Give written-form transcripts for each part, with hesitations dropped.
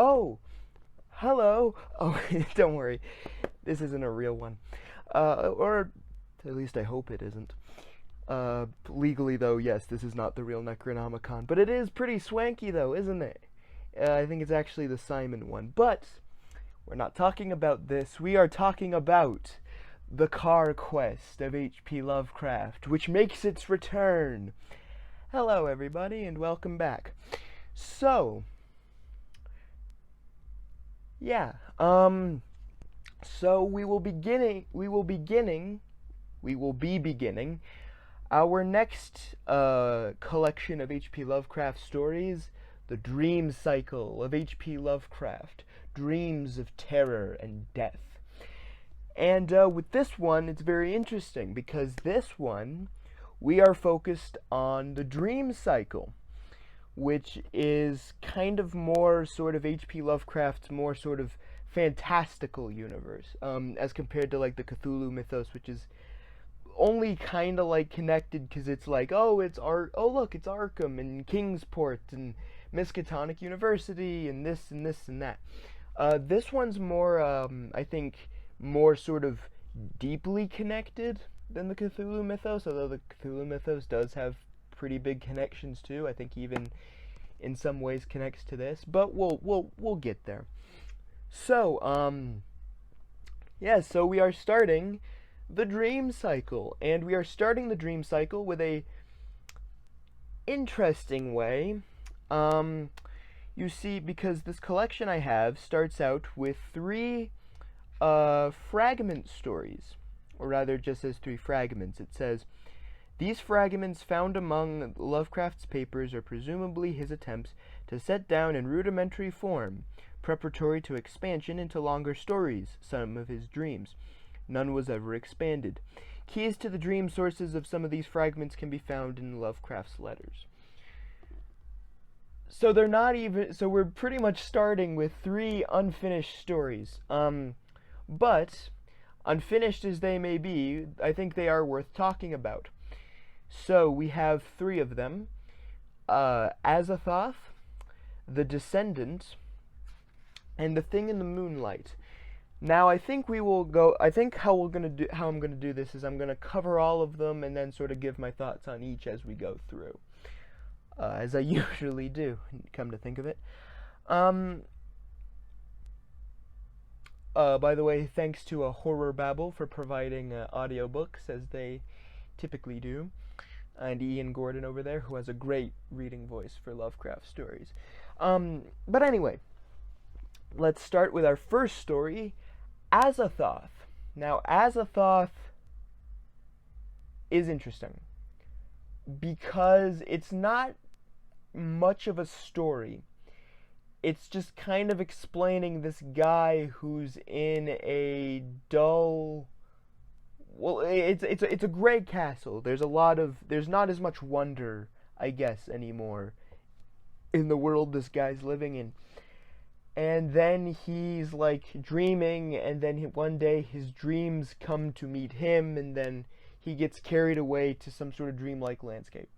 Oh, hello. Oh, don't worry. This isn't a real one. Or at least I hope it isn't. Legally, though, yes, this is not the real Necronomicon. But it is pretty swanky, though, isn't it? I think it's actually the Simon one. But we're not talking about this. We are talking about the Carr-Quest of H.P. Lovecraft, which makes its return. Hello, everybody, and welcome back. So, yeah, so we will be beginning our next collection of H.P. Lovecraft stories, the Dream Cycle of H.P. Lovecraft, Dreams of Terror and Death. And with this one, it's very interesting because this one, we are focused on the Dream Cycle, which is kind of more sort of H.P. Lovecraft's more sort of fantastical universe, as compared to like the Cthulhu mythos, which is only kind of like connected because it's like, oh, it's look, it's Arkham and Kingsport and Miskatonic University and this and this and that. This one's more, I think, more sort of deeply connected than the Cthulhu mythos, although the Cthulhu mythos does have pretty big connections too. I think even in some ways connects to this, but we'll get there. So, yeah, so we are starting the Dream Cycle, and we are starting the Dream Cycle with a interesting way. You see, because this collection I have starts out with three fragment stories, or rather just as three fragments. It says, these fragments found among Lovecraft's papers are presumably his attempts to set down in rudimentary form, preparatory to expansion into longer stories, some of his dreams. None was ever expanded. Keys to the dream sources of some of these fragments can be found in Lovecraft's letters. So they're not even, so we're pretty much starting with three unfinished stories. But unfinished as they may be, I think they are worth talking about. So we have three of them: Azathoth, the Descendant, and the Thing in the Moonlight. Now I think we will go. I think how I'm gonna do this is I'm gonna cover all of them and then sort of give my thoughts on each as we go through, as I usually do. Come to think of it. By the way, thanks to HorrorBabble for providing audiobooks as they typically do, and Ian Gordon over there, who has a great reading voice for Lovecraft stories. But anyway, let's start with our first story, Azathoth. Now, Azathoth is interesting because it's not much of a story. It's just kind of explaining this guy who's in a dull. Well, it's a gray castle. There's not as much wonder, I guess, anymore in the world this guy's living in. And then he's like dreaming, and then one day his dreams come to meet him, and then he gets carried away to some sort of dreamlike landscape.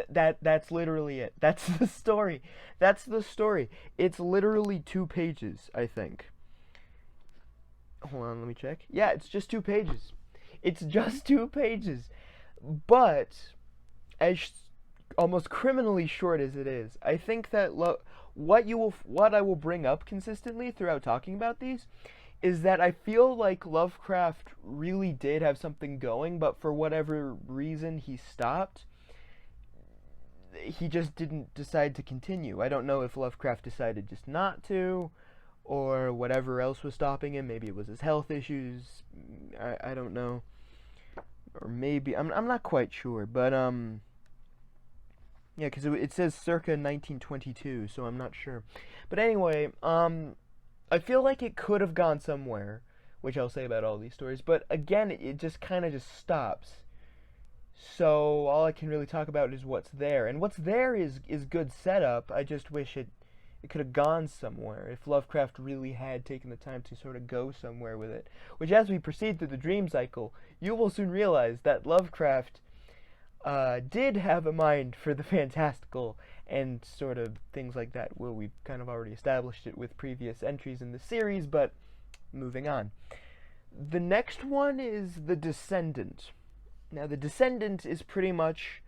That's literally it. That's the story. That's the story. It's literally 2 pages, I think. Hold on, let me check. Yeah, it's just 2 pages. It's just 2 pages. But as almost criminally short as it is, I think that what I will bring up consistently throughout talking about these is that I feel like Lovecraft really did have something going, but for whatever reason he stopped. He just didn't decide to continue. I don't know if Lovecraft decided just not to, or whatever else was stopping him. Maybe it was his health issues. I don't know. Or maybe I'm not quite sure, but yeah, because it says circa 1922, so I'm not sure. But anyway, I feel like it could have gone somewhere, which I'll say about all these stories. But again, it just kind of just stops. So all I can really talk about is what's there, and what's there is good setup. I just wish it could have gone somewhere if Lovecraft really had taken the time to sort of go somewhere with it. Which, as we proceed through the dream cycle, you will soon realize that Lovecraft did have a mind for the fantastical and sort of things like that. Well, we've kind of already established it with previous entries in the series, but moving on. The next one is The Descendant. Now, The Descendant is pretty much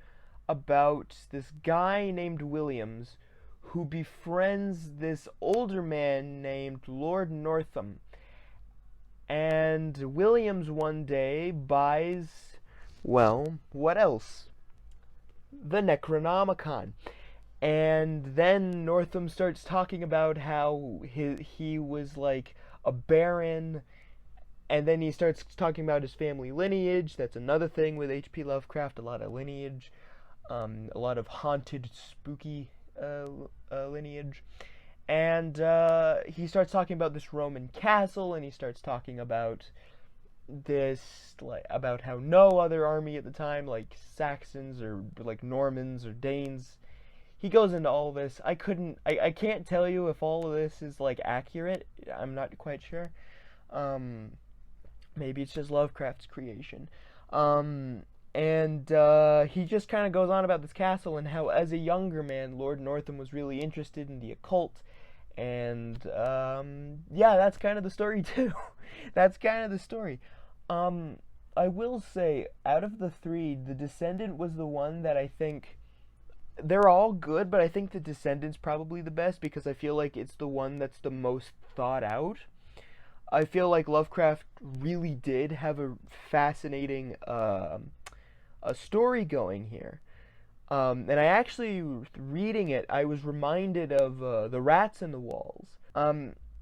about this guy named Williams who befriends this older man named Lord Northam. And Williams one day buys, well, what else? The Necronomicon. And then Northam starts talking about how he was like a baron, and then he starts talking about his family lineage. That's another thing with H.P. Lovecraft, a lot of lineage, a lot of haunted, spooky lineage. And he starts talking about this Roman castle, and he starts talking about this, like, about how no other army at the time, like Saxons or like Normans or Danes, he goes into all this. I can't tell you if all of this is like accurate. I'm not quite sure. Maybe it's just Lovecraft's creation. And he just kind of goes on about this castle and how, as a younger man, Lord Northam was really interested in the occult. And yeah, that's kind of the story too. That's kind of the story. I will say, out of the three, The Descendant was the one that I think, they're all good, but I think The Descendant's probably the best because I feel like it's the one that's the most thought out. I feel like Lovecraft really did have a fascinating a story going here. And I actually, reading it, I was reminded of The Rats in the Walls.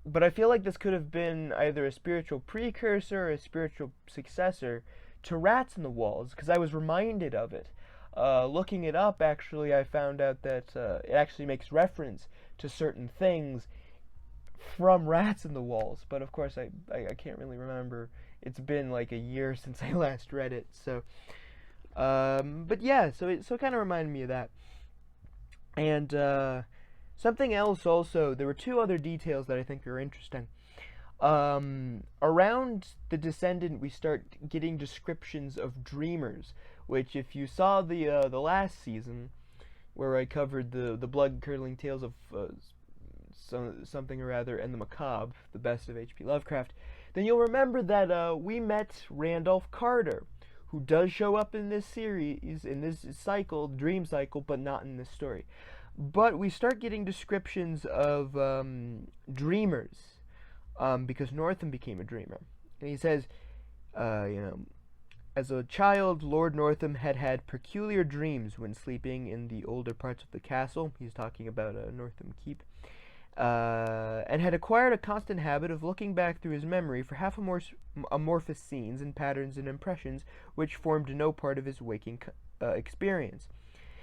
But I feel like this could have been either a spiritual precursor or a spiritual successor to Rats in the Walls, because I was reminded of it. Looking it up, actually, I found out that it actually makes reference to certain things from Rats in the Walls, but of course I can't really remember. It's been like a year since I last read it, so but yeah, so it kind of reminded me of that. And something else also, there were two other details that I think are interesting. Around The Descendant, we start getting descriptions of dreamers, which, if you saw the last season, where I covered the blood-curdling tales of something or other and the macabre, the best of H.P. Lovecraft, then you'll remember that we met Randolph Carter, who does show up in this series, in this cycle, dream cycle, but not in this story. But we start getting descriptions of dreamers, because Northam became a dreamer. And he says, as a child, Lord Northam had had peculiar dreams when sleeping in the older parts of the castle. He's talking about Northam Keep. And had acquired a constant habit of looking back through his memory for half amorphous scenes and patterns and impressions which formed no part of his waking experience.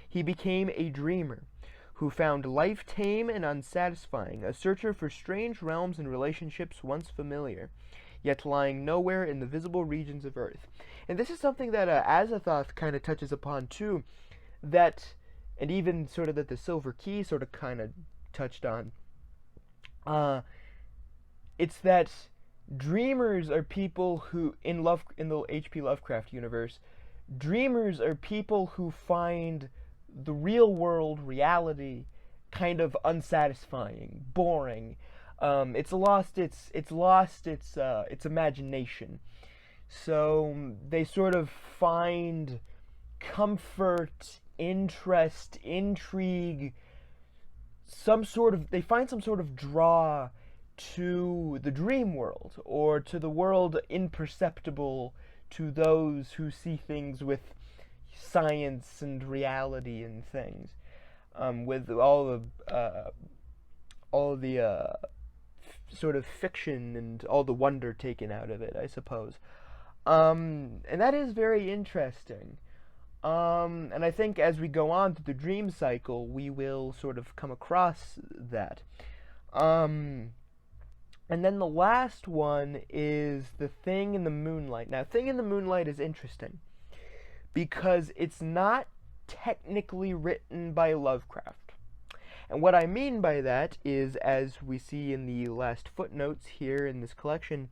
He became a dreamer, who found life tame and unsatisfying, a searcher for strange realms and relationships once familiar, yet lying nowhere in the visible regions of Earth. And this is something that Azathoth kind of touches upon too, that, and even sort of that the Silver Key sort of kind of touched on. It's that dreamers are people who, in the H.P. Lovecraft universe, dreamers are people who find the real world, reality, kind of unsatisfying, boring. It's lost its imagination. So they sort of find comfort, interest, intrigue, they find some sort of draw to the dream world, or to the world imperceptible to those who see things with science and reality and things, with all the sort of fiction and all the wonder taken out of it, I suppose. And that is very interesting. And I think as we go on to the dream cycle, we will sort of come across that. And then the last one is The Thing in the Moonlight. Now, Thing in the Moonlight is interesting because it's not technically written by Lovecraft. And what I mean by that is, as we see in the last footnotes here in this collection,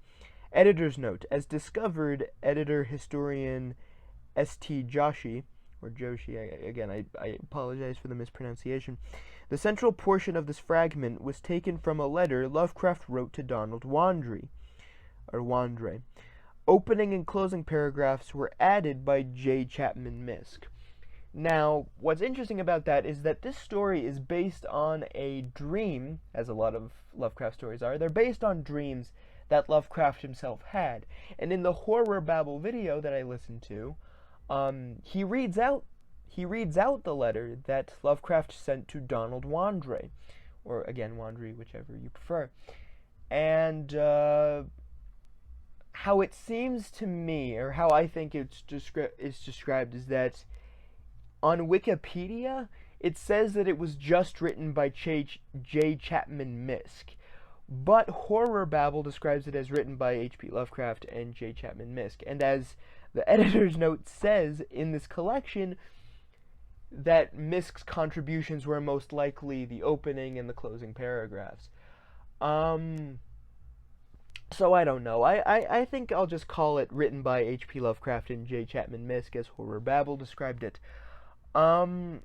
editor's note, as discovered, editor-historian S.T. Joshi, or Joshi. I apologize for the mispronunciation. The central portion of this fragment was taken from a letter Lovecraft wrote to Donald Wandre. Opening and closing paragraphs were added by J. Chapman Miske. Now, what's interesting about that is that this story is based on a dream, as a lot of Lovecraft stories are. They're based on dreams that Lovecraft himself had. And in the HorrorBabble video that I listened to, he reads out the letter that Lovecraft sent to Donald Wandre, or again Wandre, whichever you prefer. And how it seems to me, or how I think it's described, is that on Wikipedia it says that it was just written by J. Chapman Miske, but HorrorBabble describes it as written by H.P. Lovecraft and J. Chapman Miske. And as the editor's note says in this collection, that Miske's contributions were most likely the opening and the closing paragraphs. So I don't know. I think I'll just call it written by H.P. Lovecraft and J. Chapman Miske as HorrorBabble described it. And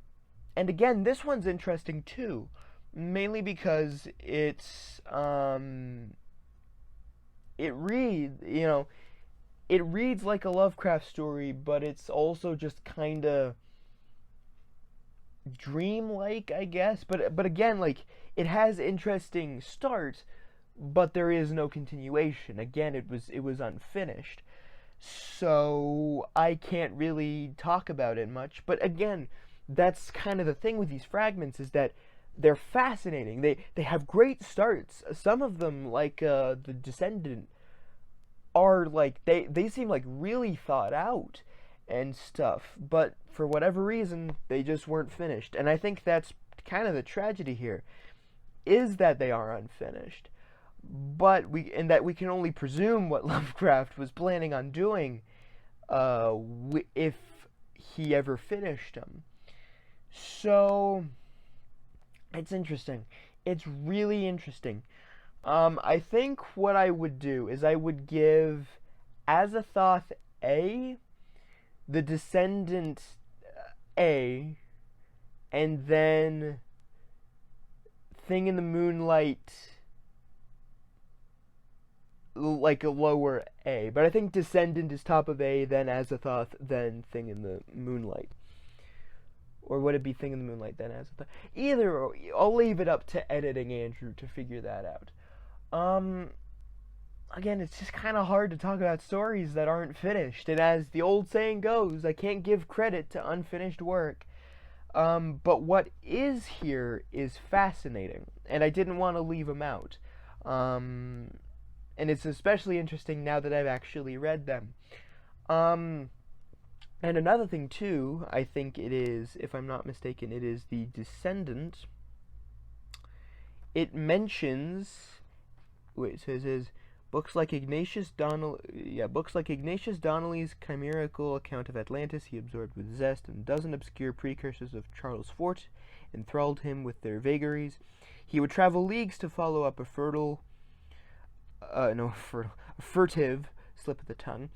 again, this one's interesting too, mainly because it reads like a Lovecraft story, but it's also just kind of dreamlike, I guess. But again, like, it has interesting starts, but there is no continuation. Again, it was unfinished, so I can't really talk about it much. But again, that's kind of the thing with these fragments, is that they're fascinating. They have great starts. Some of them, like the Descendant, are like they seem like really thought out and stuff, but for whatever reason they just weren't finished. And I think that's kind of the tragedy here, is that they are unfinished. But we can only presume what Lovecraft was planning on doing if he ever finished them. So it's interesting. It's really interesting. I think what I would do is I would give Azathoth A, the Descendant A, and then Thing in the Moonlight like a lower A. But I think Descendant is top of A, then Azathoth, then Thing in the Moonlight. Or would it be Thing in the Moonlight, then Azathoth? Either or, I'll leave it up to editing Andrew to figure that out. Again, it's just kind of hard to talk about stories that aren't finished. And as the old saying goes, I can't give credit to unfinished work. But what is here is fascinating, and I didn't want to leave them out. And it's especially interesting now that I've actually read them. And another thing too, I think it is, if I'm not mistaken, it is the Descendant. It mentions, it says books like Ignatius Donnelly's chimerical account of Atlantis he absorbed with zest, and a dozen obscure precursors of Charles Fort enthralled him with their vagaries. He would travel leagues to follow up a furtive slip of the tongue,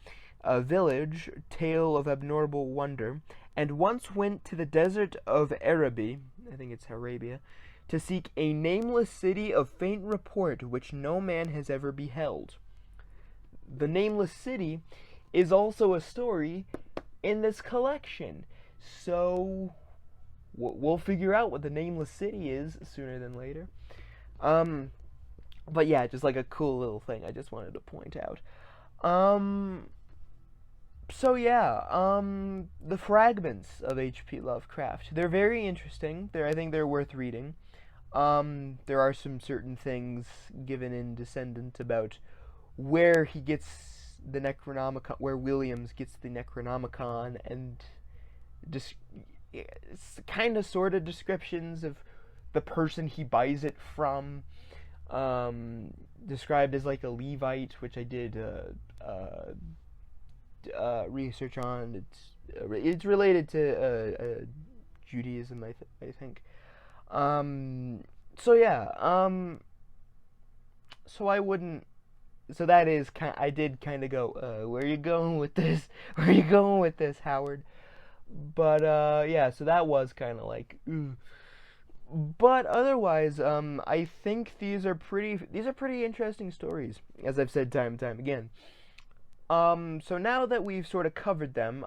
a village tale of abnormal wonder, and once went to the desert of Araby, I think it's Arabia, to seek a nameless city of faint report which no man has ever beheld. The nameless city is also a story in this collection, so we'll figure out what the nameless city is sooner than later. But yeah, just like a cool little thing I just wanted to point out. So yeah, the fragments of H.P. Lovecraft, they're very interesting. I think they're worth reading. There are some certain things given in Descendant about where he gets the Necronomicon, where Williams gets the Necronomicon, and it's kind of sort of descriptions of the person he buys it from. Described as like a Levite, which I did research on. It's related to Judaism, I think. So yeah. So I wouldn't. So that is kind. I did kind of go. Where are you going with this? Where are you going with this, Howard? But yeah, so that was kind of like, ugh. But otherwise, I think these are pretty interesting stories, as I've said time and time again. So now that we've sort of covered them,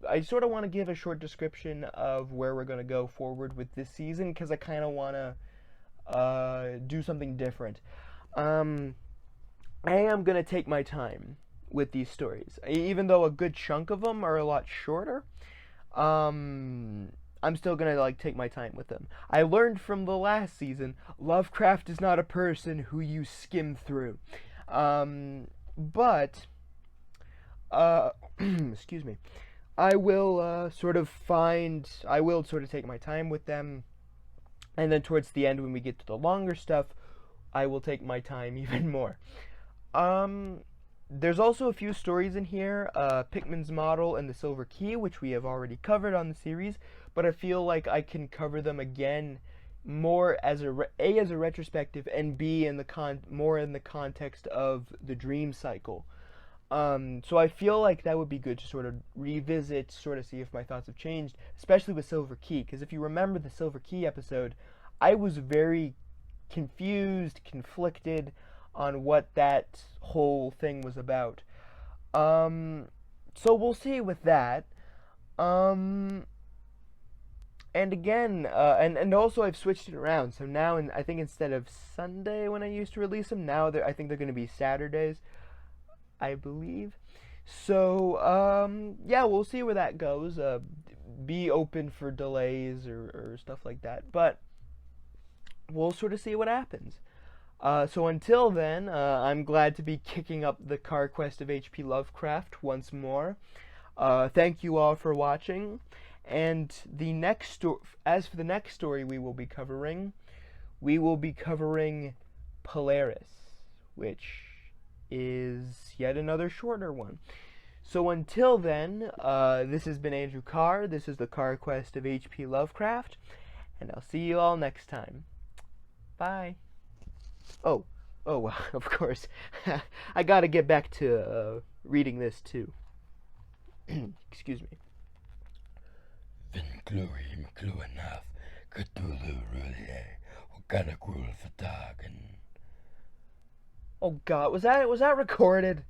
I sort of want to give a short description of where we're going to go forward with this season because I kind of want to do something different. Um, I am going to take my time with these stories, even though a good chunk of them are a lot shorter. Um, I'm still gonna like take my time with them. I learned from the last season, Lovecraft is not a person who you skim through. But excuse me. I will sort of take my time with them, and then towards the end when we get to the longer stuff, I will take my time even more. Um, there's also a few stories in here, Pickman's Model and the Silver Key, which we have already covered on the series, but I feel like I can cover them again more as as a retrospective, and B in the more in the context of the dream cycle. So I feel like that would be good to sort of revisit, sort of see if my thoughts have changed, especially with Silver Key, because if you remember the Silver Key episode, I was very confused, conflicted on what that whole thing was about. Um, so we'll see with that. Um, and again, and also I've switched it around. So now, I think instead of Sunday when I used to release them, now I think they're going to be Saturdays, I believe. So yeah, we'll see where that goes. Be open for delays or stuff like that, but we'll sort of see what happens. So until then, I'm glad to be kicking up the Carr-Quest of H.P. Lovecraft once more. Thank you all for watching. And as for the next story we will be covering Polaris, which is yet another shorter one. So until then, this has been Andrew Carr. This is the Carr-Quest of H.P. Lovecraft, and I'll see you all next time. Bye. Oh, of course. I gotta get back to reading this too. Excuse me. Vinclui McLuhanaf, Cthulhu Rulie, Wakana Grul Fatagan. Oh God, was that recorded?